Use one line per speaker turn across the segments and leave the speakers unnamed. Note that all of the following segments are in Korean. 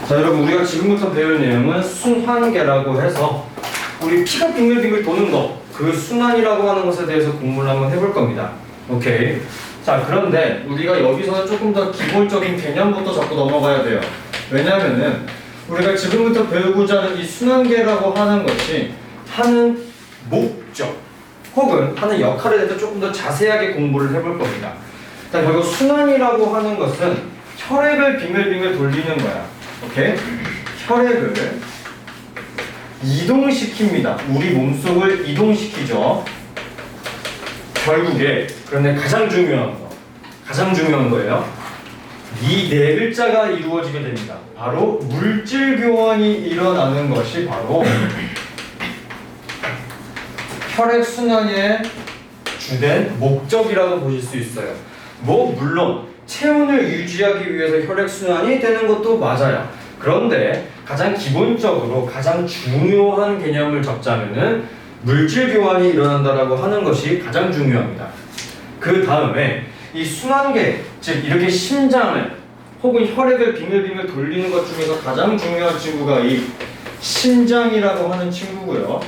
자, 여러분, 우리가 지금부터 배울 내용은 순환계라고 해서 우리 피가 빙글빙글 도는 것, 그 순환이라고 하는 것에 대해서 공부를 한번 해볼 겁니다. 오케이. 자, 그런데 우리가 여기서는 조금 더 기본적인 개념부터 잡고 넘어가야 돼요. 왜냐하면은 우리가 지금부터 배우고자 하는 이 순환계라고 하는 것이 하는 목적 혹은 하는 역할에 대해서 조금 더 자세하게 공부를 해볼 겁니다. 자, 결국 순환이라고 하는 것은 혈액을 빙글빙글 돌리는 거야. 오케이? 혈액을 이동시킵니다. 우리 몸속을 이동시키죠. 결국에, 그런데 가장 중요한 거예요. 이 네 글자가 이루어지게 됩니다. 바로 물질 교환이 일어나는 것이 바로 혈액 순환의 주된 목적이라고 보실 수 있어요. 물론 체온을 유지하기 위해서 혈액 순환이 되는 것도 맞아요. 그런데 가장 기본적으로 가장 중요한 개념을 잡자면은 물질 교환이 일어난다라고 하는 것이 가장 중요합니다. 그 다음에 이 순환계, 즉 이렇게 심장을 혹은 혈액을 빙글빙글 돌리는 것 중에서 가장 중요한 친구가 이 심장이라고 하는 친구고요.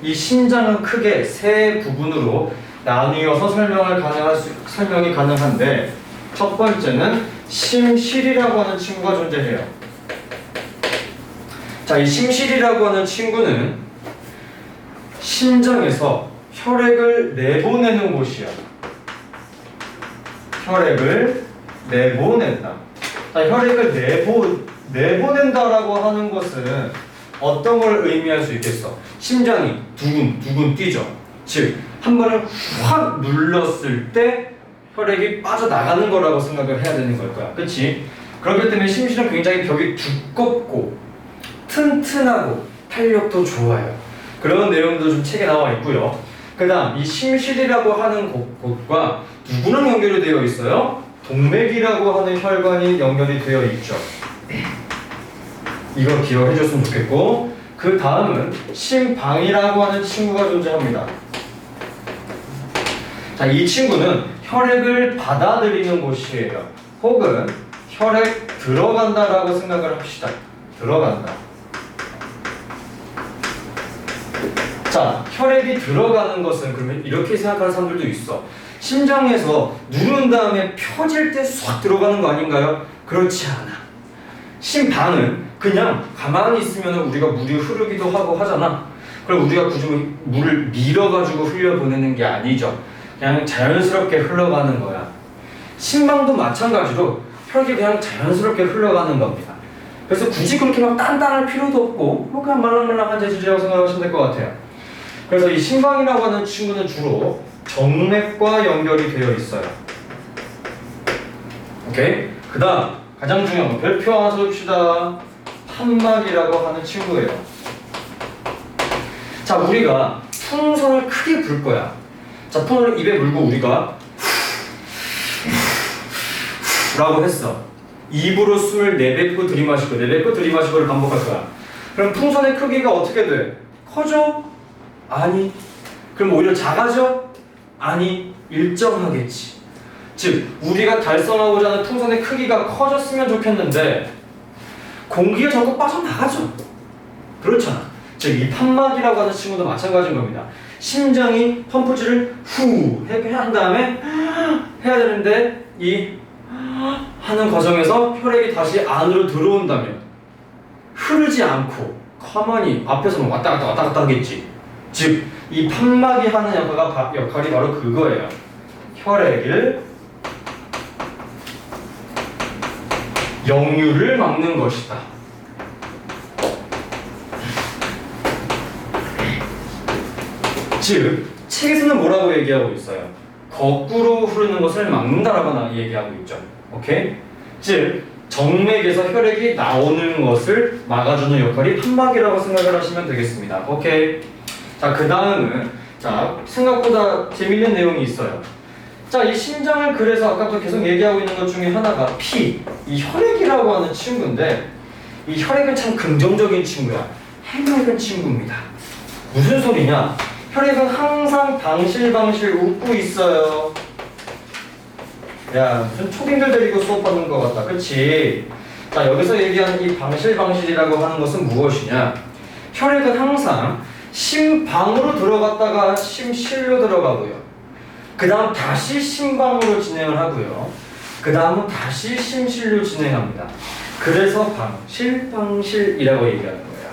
이 심장은 크게 세 부분으로 나뉘어서 설명이 가능한데, 첫 번째는 심실이라고 하는 친구가 존재해요. 자, 이 심실이라고 하는 친구는 심장에서 혈액을 내보내는 곳이야. 혈액을 내보낸다. 자, 혈액을 내보낸다라고 하는 것은 어떤 걸 의미할 수 있겠어? 심장이 두근두근 뛰죠. 즉, 한 번을 확 눌렀을 때 혈액이 빠져나가는 거라고 생각을 해야 되는 걸 거야. 그치? 그렇기 때문에 심실은 굉장히 벽이 두껍고 튼튼하고 탄력도 좋아요. 그런 내용도 좀 책에 나와 있고요. 그 다음 이 심실이라고 하는 곳과 누구랑 연결이 되어 있어요? 동맥이라고 하는 혈관이 연결이 되어 있죠. 이거 기억해 줬으면 좋겠고, 그 다음은 심방이라고 하는 친구가 존재합니다. 자, 이 친구는 혈액을 받아들이는 곳이에요. 혹은 혈액 들어간다라고 생각을 합시다. 들어간다. 자, 혈액이 들어가는 것은 그러면 이렇게 생각하는 사람들도 있어. 심장에서 누른 다음에 펴질 때 쏙 들어가는 거 아닌가요? 그렇지 않아. 심방은 그냥 가만히 있으면 우리가 물이 흐르기도 하고 하잖아. 그럼 우리가 굳이 물을 밀어가지고 흘려보내는 게 아니죠. 그냥 자연스럽게 흘러가는 거야. 심방도 마찬가지로 혈액이 그냥 자연스럽게 흘러가는 겁니다. 그래서 굳이 그렇게 막 단단할 필요도 없고 뭐 그냥 말랑말랑한 재질이라고 생각하시면 될 것 같아요. 그래서 이 심방이라고 하는 친구는 주로 정맥과 연결이 되어 있어요. 오케이? 그 다음 가장 중요한 거 별표 하나 써줍시다. 판막이라고 하는 친구예요. 자, 우리가 풍선을 크게 불 거야. 자, 풍선을 입에 물고 우리가 라고 했어. 입으로 숨을 내뱉고 들이마시고 내뱉고 들이마시고를 반복할 거야. 그럼 풍선의 크기가 어떻게 돼? 커져? 아니. 그럼 오히려 작아져? 아니. 일정하겠지. 즉, 우리가 달성하고자 하는 풍선의 크기가 커졌으면 좋겠는데 공기가 자꾸 빠져나가죠. 그렇잖아. 즉, 이 판막이라고 하는 친구도 마찬가지인 겁니다. 심장이 펌프질을 후 한 다음에 해야 되는데 이 하는 과정에서 혈액이 다시 안으로 들어온다면 흐르지 않고 가만히 앞에서 왔다 갔다 하겠지. 즉, 이 판막이 하는 역할이 바로 그거예요. 혈액을 역류를 막는 것이다. 즉, 책에서는 뭐라고 얘기하고 있어요? 거꾸로 흐르는 것을 막는다라고 얘기하고 있죠. 오케이? 즉, 정맥에서 혈액이 나오는 것을 막아주는 역할이 판막이라고 생각을 하시면 되겠습니다. 오케이? 자, 그 다음은 생각보다 재밌는 내용이 있어요. 자, 이 심장을 그래서 아까부터 계속 얘기하고 있는 것 중에 하나가 이 혈액이라고 하는 친구인데, 이 혈액은 참 긍정적인 친구야. 해맑은 친구입니다. 무슨 소리냐? 혈액은 항상 방실방실 웃고 있어요. 야, 무슨 초딩들 데리고 수업하는 것 같다. 그치? 자, 여기서 얘기하는 이 방실방실이라고 하는 것은 무엇이냐? 혈액은 항상 심방으로 들어갔다가 심실로 들어가고요. 그 다음 다시 심방으로 진행을 하고요. 그 다음은 다시 심실로 진행합니다. 그래서 방실방실이라고 얘기하는 거예요.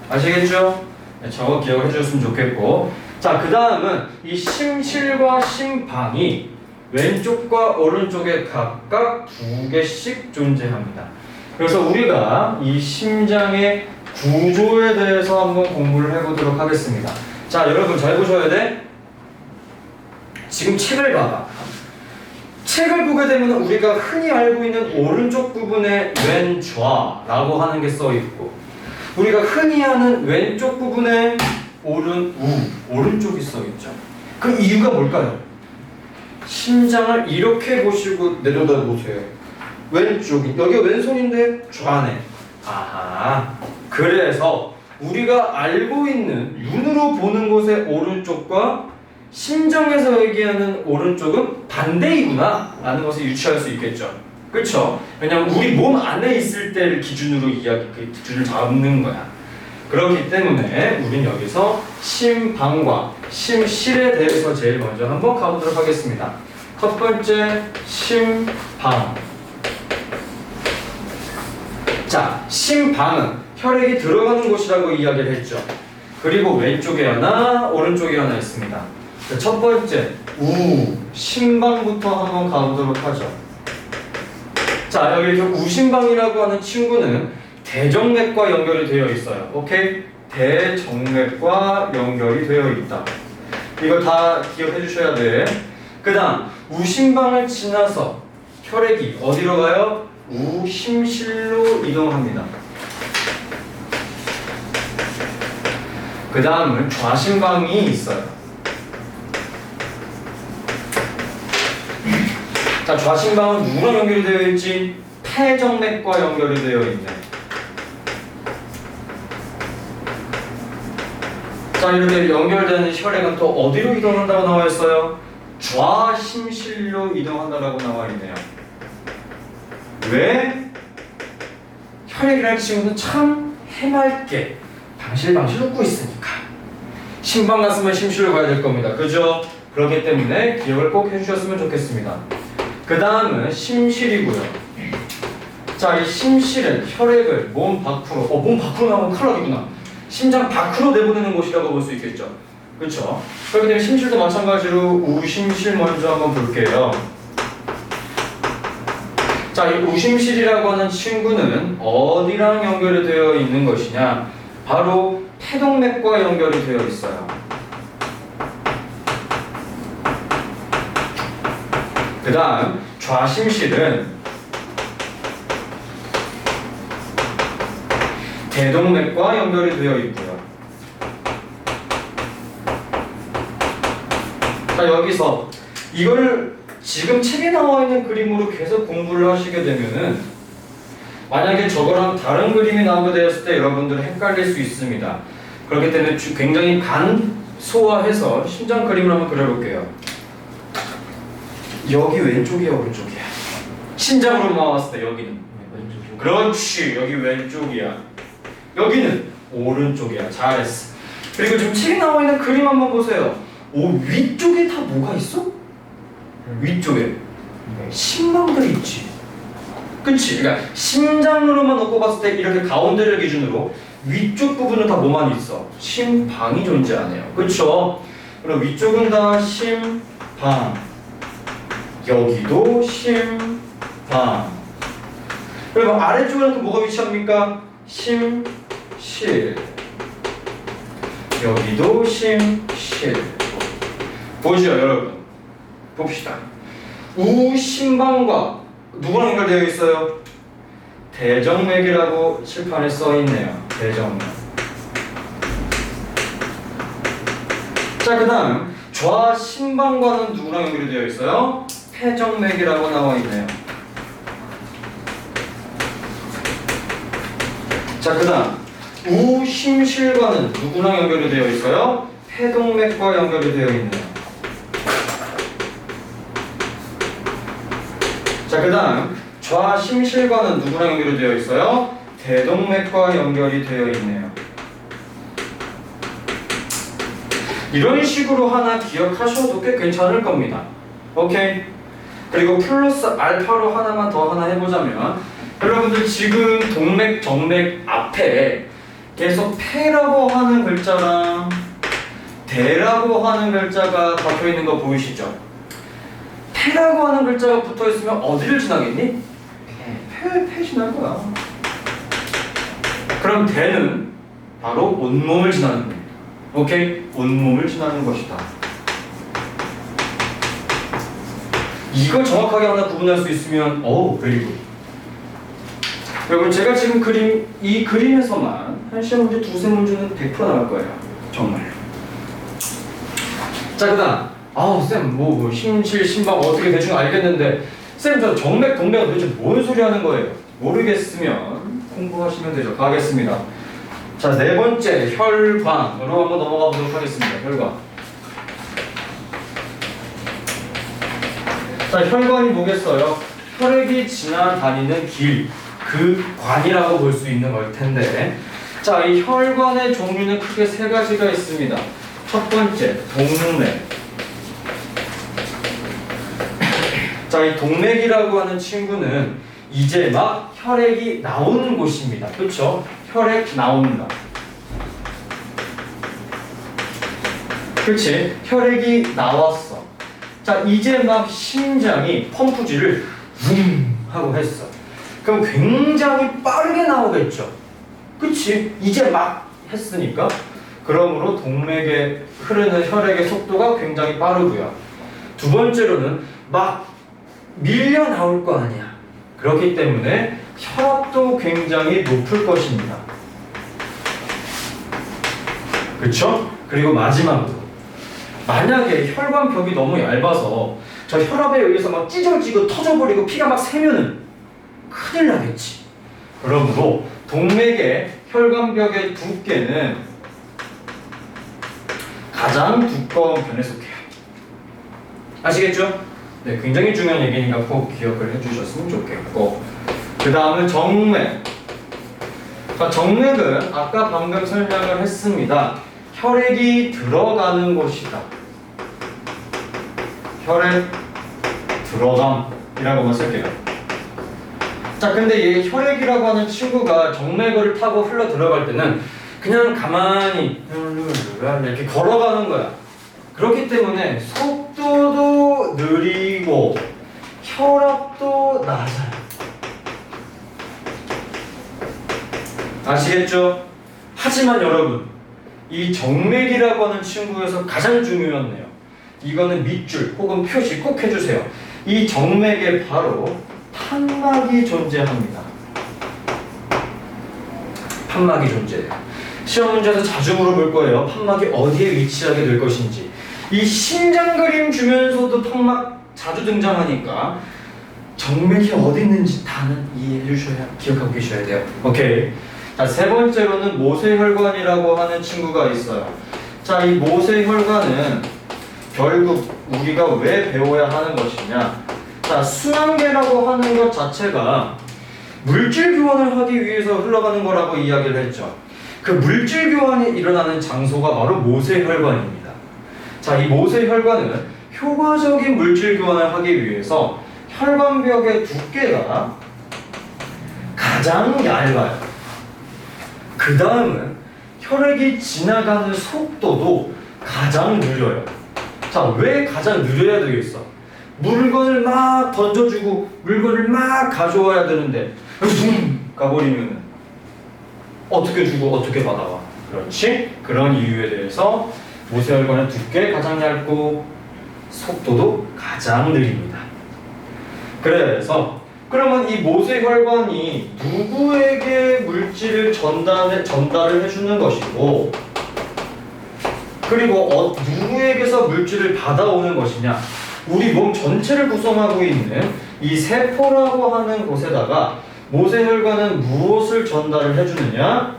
아시겠죠? 네, 저거 기억해 주셨으면 좋겠고, 자, 그 다음은 이 심실과 심방이 왼쪽과 오른쪽에 각각 2개씩 존재합니다. 그래서 우리가 이 심장의 구조에 대해서 한번 공부를 해보도록 하겠습니다. 자, 여러분 잘 보셔야 돼. 지금 책을 봐봐. 책을 보게 되면 우리가 흔히 알고 있는 오른쪽 부분에 왼좌라고 하는 게 써 있고, 우리가 흔히 아는 왼쪽 부분에 오른쪽이 써 있죠. 그 이유가 뭘까요? 심장을 이렇게 보시고 내려다 보세요. 왼쪽이 여기 왼손인데 좌네. 아하. 그래서 우리가 알고 있는 눈으로 보는 곳의 오른쪽과 심장에서 얘기하는 오른쪽은 반대이구나 라는 것을 유추할 수 있겠죠. 그렇죠? 왜냐하면 우리 몸 안에 있을 때를 기준으로 기준을 잡는 거야. 그렇기 때문에 우린 여기서 심방과 심실에 대해서 제일 먼저 한번 가보도록 하겠습니다. 첫 번째, 심방. 자, 심방은 혈액이 들어가는 곳이라고 이야기를 했죠. 그리고 왼쪽에 하나, 오른쪽에 하나 있습니다. 첫 번째, 심방부터 한번 가보도록 하죠. 자, 여기 우심방이라고 하는 친구는 대정맥과 연결이 되어 있어요. 오케이? 대정맥과 연결이 되어 있다. 이거 다 기억해 주셔야 돼. 그 다음, 우심방을 지나서 혈액이 어디로 가요? 우심실로 이동합니다. 그 다음은 좌심방이 있어요. 자, 좌심방은 누구랑 연결이 되어 있지? 폐정맥과 연결이 되어 있네. 자, 이렇게 연결되는 혈액은 또 어디로 이동한다고 나와 있어요? 좌심실로 이동한다고 나와 있네요. 왜? 혈액이라는 친구는 참 해맑게 방실방실 웃고 있으니까. 심방 갔으면 심실로 가야 될 겁니다. 그죠? 그렇기 때문에 기억을 꼭 해주셨으면 좋겠습니다. 그 다음은 심실이고요. 자, 이 심실은 혈액을 몸 밖으로, 몸 밖으로 나오면 큰일 나겠구나. 심장 밖으로 내보내는 곳이라고 볼 수 있겠죠. 그렇죠? 그렇기 때문에 심실도 마찬가지로 우심실 먼저 한번 볼게요. 자, 이 우심실이라고 하는 친구는 어디랑 연결이 되어 있는 것이냐? 바로 태동맥과 연결이 되어 있어요. 그 다음 좌심실은 대동맥과 연결이 되어 있고요. 자, 여기서 이걸 지금 책에 나와 있는 그림으로 계속 공부를 하시게 되면은, 만약에 저거랑 다른 그림이 나오게 되었을 때 여러분들은 헷갈릴 수 있습니다. 그렇기 때문에 굉장히 간소화해서 심장 그림을 한번 그려볼게요. 여기 왼쪽이야, 오른쪽이야? 심장으로 나왔을 때 여기는 왼쪽이야. 그렇지, 여기 왼쪽이야. 여기는 오른쪽이야. 잘했어. 그리고 지금 책에 나와 있는 그림 한번 보세요. 위쪽에 다 뭐가 있어? 위쪽에 심방들이 있지. 그치? 그러니까 심장으로만 놓고 봤을 때 이렇게 가운데를 기준으로 위쪽 부분은 다 뭐만 있어? 심방이 존재하네요. 그쵸? 그럼 위쪽은 다 심방, 여기도 심방. 그리고 아래쪽에는 또 뭐가 위치합니까? 심실, 여기도 심실. 보시죠, 여러분. 봅시다. 우심방과 누구랑 연결되어 있어요? 대정맥이라고 칠판에 써 있네요. 대정맥. 자, 그 다음 좌심방과는 누구랑 연결이 되어 있어요? 폐정맥이라고 나와 있네요. 자, 그 다음 우심실과는 누구랑 연결이 되어 있어요? 폐동맥과 연결이 되어 있네요. 자, 그 다음 좌심실관은 누구랑 연결이 되어 있어요? 대동맥과 연결이 되어 있네요. 이런 식으로 하나 기억하셔도 꽤 괜찮을 겁니다. 오케이? 그리고 플러스 알파로 하나만 더 하나 해보자면 여러분들 지금 동맥, 정맥 앞에 계속 패라고 하는 글자랑 대라고 하는 글자가 박혀 있는 거 보이시죠? 패라고 하는 글자가 붙어 있으면 어디를 지나겠니? 패 지날 거야. 그럼 대는 바로 온몸을 지나는 겁니다. 오케이? 온몸을 지나는 것이다. 이걸 정확하게 하나 구분할 수 있으면 very good. 여러분 제가 지금 이 그림에서만 한 시험 문제 두세 문제는 100% 나올 거예요. 정말. 자 그다음 쌤 심실 심박 어떻게 대충 알겠는데 쌤 저 정맥 동맥은 도대체 뭔 소리 하는 거예요? 모르겠으면 공부하시면 되죠. 가겠습니다. 자 네 번째 혈관으로 한번 넘어가 보도록 하겠습니다. 혈관. 자 혈관이 뭐겠어요? 혈액이 지나다니는 길, 그 관이라고 볼 수 있는 걸 텐데 자 이 혈관의 종류는 크게 세 가지가 있습니다. 첫 번째 동맥. 자, 이 동맥이라고 하는 친구는 이제 막 혈액이 나오는 곳입니다. 그렇죠? 혈액 나온다. 그렇지? 혈액이 나왔어. 자, 이제 막 심장이 펌프질을 붕 하고 했어. 그럼 굉장히 빠르게 나오겠죠. 그치? 이제 막 했으니까. 그러므로 동맥에 흐르는 혈액의 속도가 굉장히 빠르고요. 두 번째로는 막 밀려 나올 거 아니야. 그렇기 때문에 혈압도 굉장히 높을 것입니다. 그쵸? 그리고 마지막으로 만약에 혈관벽이 너무 얇아서 저 혈압에 의해서 막 찢어지고 터져버리고 피가 막 새면은 큰일 나겠지. 그러므로 동맥의 혈관벽의 두께는 가장 두꺼운 편에 속해요. 아시겠죠? 네, 굉장히 중요한 얘기니까 꼭 기억을 해주셨으면 좋겠고 그 다음은 정맥. 자, 정맥은 아까 방금 설명을 했습니다. 혈액이 들어가는 곳이다. 혈액 들어감이라고만 쓸게요. 자, 근데 이 혈액이라고 하는 친구가 정맥을 타고 흘러 들어갈 때는 그냥 가만히 이렇게 걸어가는 거야. 그렇기 때문에 속도도 느리고 혈압도 낮아요. 아시겠죠? 하지만 여러분, 이 정맥이라고 하는 친구에서 가장 중요한데요. 이거는 밑줄 혹은 표시 꼭 해주세요. 이 정맥에 바로 판막이 존재합니다. 판막이 존재해요. 시험 문제에서 자주 물어볼 거예요. 판막이 어디에 위치하게 될 것인지. 이 심장 그림 주면서도 판막 자주 등장하니까 정맥이 어디 있는지 다는 이해해 주셔야, 기억하고 계셔야 돼요. 오케이. 자, 세 번째로는 모세혈관이라고 하는 친구가 있어요. 자, 이 모세혈관은 결국 우리가 왜 배워야 하는 것이냐. 자, 순환계라고 하는 것 자체가 물질 교환을 하기 위해서 흘러가는 거라고 이야기를 했죠. 그 물질 교환이 일어나는 장소가 바로 모세혈관입니다. 자, 이 모세혈관은 효과적인 물질 교환을 하기 위해서 혈관벽의 두께가 가장 얇아요. 그 다음은 혈액이 지나가는 속도도 가장 느려요. 자, 왜 가장 느려야 되겠어? 물건을 막 던져주고 물건을 막 가져와야 되는데 붕 가버리면 어떻게 주고 어떻게 받아와? 그렇지? 그런 이유에 대해서 모세혈관의 두께 가장 얇고 속도도 가장 느립니다. 그래서 그러면 이 모세혈관이 누구에게 물질을 전달을 해주는 것이고 그리고 누구에게서 물질을 받아오는 것이냐? 우리 몸 전체를 구성하고 있는 이 세포라고 하는 곳에다가 모세혈관은 무엇을 전달을 해주느냐?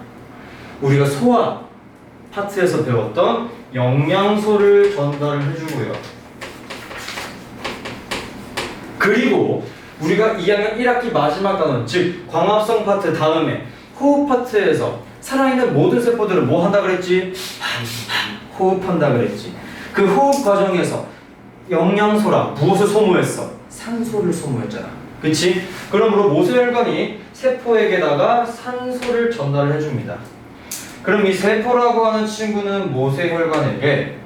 우리가 소화 파트에서 배웠던 영양소를 전달을 해주고요. 그리고 우리가 2학년 1학기 마지막 단원, 즉 광합성 파트 다음에 호흡 파트에서 살아있는 모든 세포들을 뭐 한다 그랬지? 호흡한다 그랬지. 그 호흡 과정에서 영양소랑 무엇을 소모했어? 산소를 소모했잖아. 그치? 그러므로 모세혈관이 세포에게다가 산소를 전달을 해줍니다. 그럼 이 세포라고 하는 친구는 모세혈관에게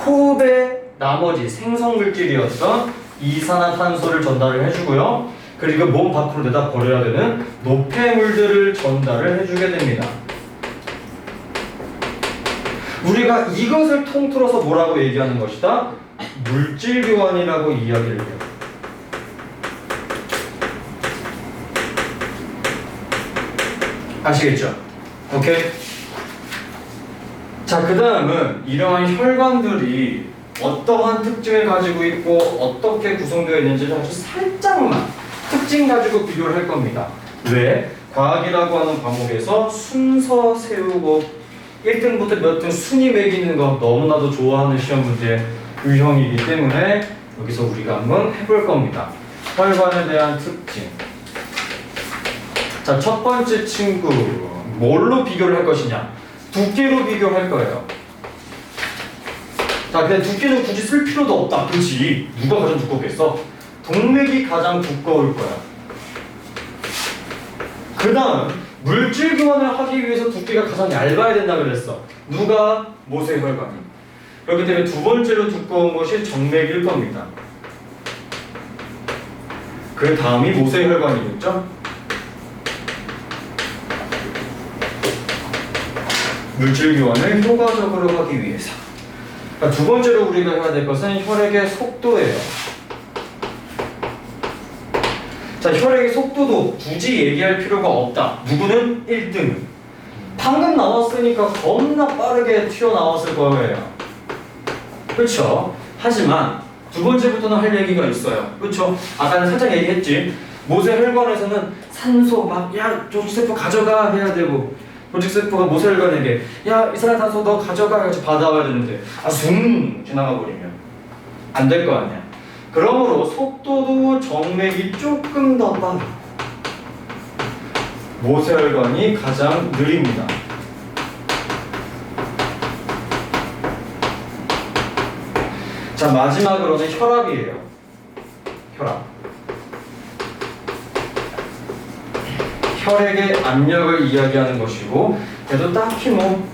호흡의 나머지 생성물질이었던 이산화탄소를 전달을 해주고요. 그리고 몸 밖으로 내다 버려야 되는 노폐물들을 전달을 해주게 됩니다. 우리가 이것을 통틀어서 뭐라고 얘기하는 것이다? 물질교환이라고 이야기를 해요. 아시겠죠? 오케이? 자, 그 다음은 이러한 혈관들이 어떠한 특징을 가지고 있고 어떻게 구성되어 있는지 아주 살짝만 특징 가지고 비교를 할 겁니다. 왜? 과학이라고 하는 과목에서 순서 세우고 1등부터 몇 등 순위 매기는 거 너무나도 좋아하는 시험 문제 유형이기 때문에 여기서 우리가 한번 해볼 겁니다. 혈관에 대한 특징. 자, 첫 번째 친구 뭘로 비교를 할 것이냐? 두께로 비교할 거예요. 자, 근데 두께는 굳이 쓸 필요도 없다. 그렇지? 누가 가장 두껍겠어? 동맥이 가장 두꺼울 거야. 그 다음 물질 교환을 하기 위해서 두께가 가장 얇아야 된다 그랬어. 누가? 모세혈관이. 그렇기 때문에 두 번째로 두꺼운 것이 정맥일 겁니다. 그 다음이 모세혈관이겠죠? 물질 교환을 효과적으로 하기 위해서. 그러니까 두 번째로 우리가 해야 될 것은 혈액의 속도예요. 자, 혈액의 속도도 굳이 얘기할 필요가 없다. 누구는 1등. 방금 나왔으니까 겁나 빠르게 튀어나왔을 거예요. 그렇죠? 하지만 두 번째부터는 할 얘기가 있어요. 그렇죠? 아까는 살짝 얘기했지. 모세혈관에서는 산소 막 야 조직세포 가져가 해야 되고 조직세포가 모세혈관에게 야 이산화탄소 너 가져가 해서 받아와야 되는데 숭 지나가 버리면 안 될 거 아니야. 그러므로 속도도 정맥이 조금 더 빠르고 모세혈관이 가장 느립니다. 자, 마지막으로는 혈압이에요. 혈압. 혈액의 압력을 이야기하는 것이고 얘도 딱히 뭐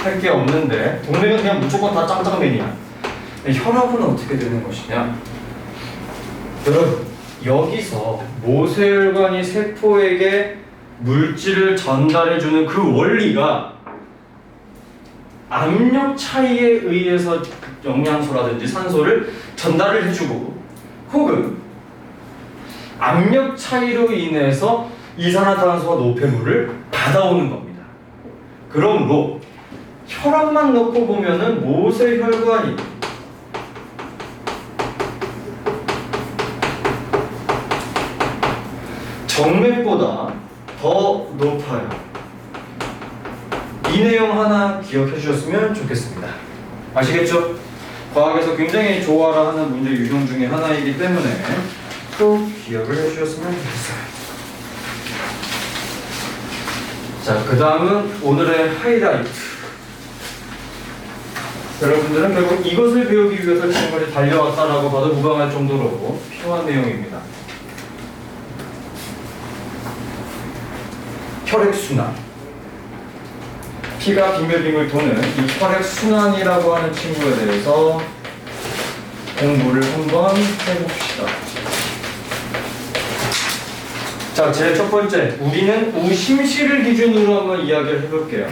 할 게 없는데 동맥은 그냥 무조건 다 짱짱맨이야. 혈압은 어떻게 되는 것이냐? 여러분, 여기서 모세혈관이 세포에게 물질을 전달해주는 그 원리가 압력 차이에 의해서 영양소라든지 산소를 전달을 해주고 혹은 압력 차이로 인해서 이산화탄소와 노폐물을 받아오는 겁니다. 그러므로 혈압만 놓고 보면은 모세혈관이 정맥보다 더 높아요. 이 내용 하나 기억해 주셨으면 좋겠습니다. 아시겠죠? 과학에서 굉장히 좋아라 하는 문제 유형 중에 하나이기 때문에 꼭 기억을 해 주셨으면 좋겠어요. 자, 그 다음은 오늘의 하이라이트. 여러분들은 결국 이것을 배우기 위해서 지금까지 달려왔다라고 봐도 무방할 정도로 필요한 내용입니다. 혈액순환. 피가 빙글빙글 도는 이 혈액순환이라고 하는 친구에 대해서 공부를 한번 해봅시다. 자, 제일 첫 번째, 우리는 우심실을 기준으로 한번 이야기를 해볼게요.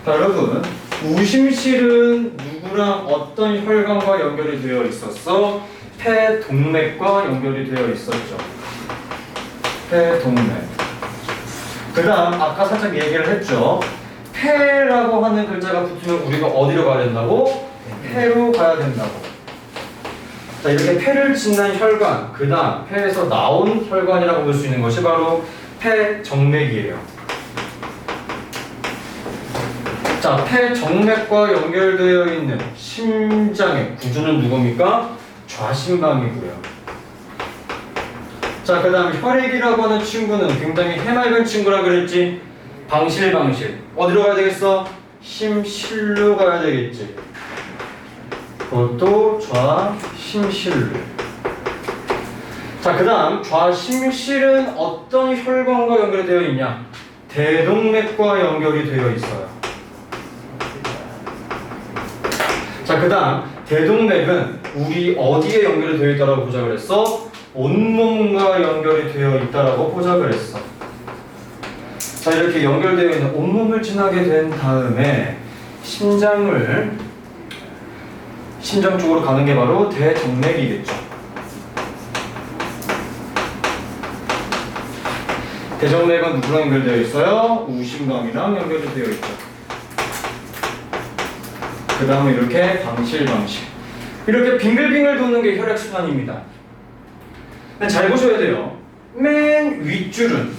자, 여러분, 우심실은 누구랑 어떤 혈관과 연결이 되어 있었어? 폐동맥과 연결이 되어 있었죠. 폐동맥. 그 다음 아까 살짝 얘기를 했죠. 폐라고 하는 글자가 붙으면 우리가 어디로 가야 된다고? 폐로 가야 된다고. 자, 이렇게 폐를 짓는 혈관, 그 다음 폐에서 나온 혈관이라고 볼 수 있는 것이 바로 폐정맥이에요. 자, 폐정맥과 연결되어 있는 심장의 구조는 누굽니까? 좌심방이고요. 자, 그 다음 혈액이라고 하는 친구는 굉장히 해맑은 친구라 그랬지. 방실. 어디로 가야 되겠어? 심실로 가야 되겠지. 그것도 좌심실로. 자, 그 다음 좌심실은 어떤 혈관과 연결이 되어 있냐? 대동맥과 연결이 되어 있어요. 자, 그 다음 대동맥은 우리 어디에 연결이 되어 있다고 보자 그랬어? 온몸과 연결이 되어 있다고 보자 그랬어. 자, 이렇게 연결되어 있는 온몸을 지나게 된 다음에 심장 쪽으로 가는 게 바로 대동맥이겠죠. 대동맥은 누구랑 연결되어 있어요? 우심강이랑 연결이 되어 있죠. 그 다음에 이렇게 방실. 이렇게 빙글빙글 도는 게 혈액순환입니다. 잘 보셔야 돼요. 맨 윗줄은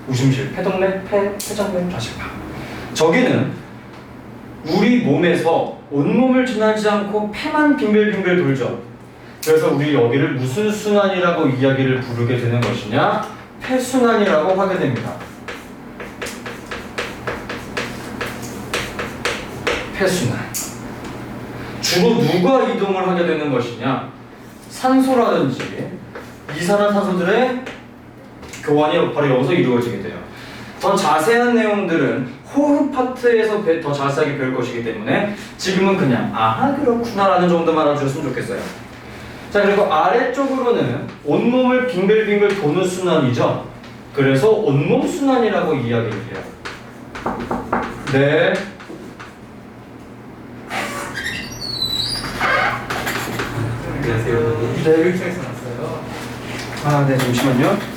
우심실, 폐동맥, 폐장맥, 좌심강. 저기는 우리 몸에서 온몸을 지나지 않고 폐만 빙글빙글 돌죠. 그래서 우리 여기를 무슨 순환이라고 이야기를 부르게 되는 것이냐? 폐순환이라고 하게 됩니다. 폐순환. 주로 누가 이동을 하게 되는 것이냐? 산소라든지 이산화탄소들의 교환이 바로 여기서 이루어지게 돼요. 더 자세한 내용들은 호흡 파트에서 더 자세하게 배울 것이기 때문에 지금은 그냥 아 그렇구나 라는 정도만 알아주셨으면 좋겠어요. 자, 그리고 아래쪽으로는 온몸을 빙글빙글 도는 순환이죠. 그래서 온몸 순환이라고 이야기를 해요. 네.
안녕하세요.
네.
교육청에서 왔어요.
아, 네, 잠시만요.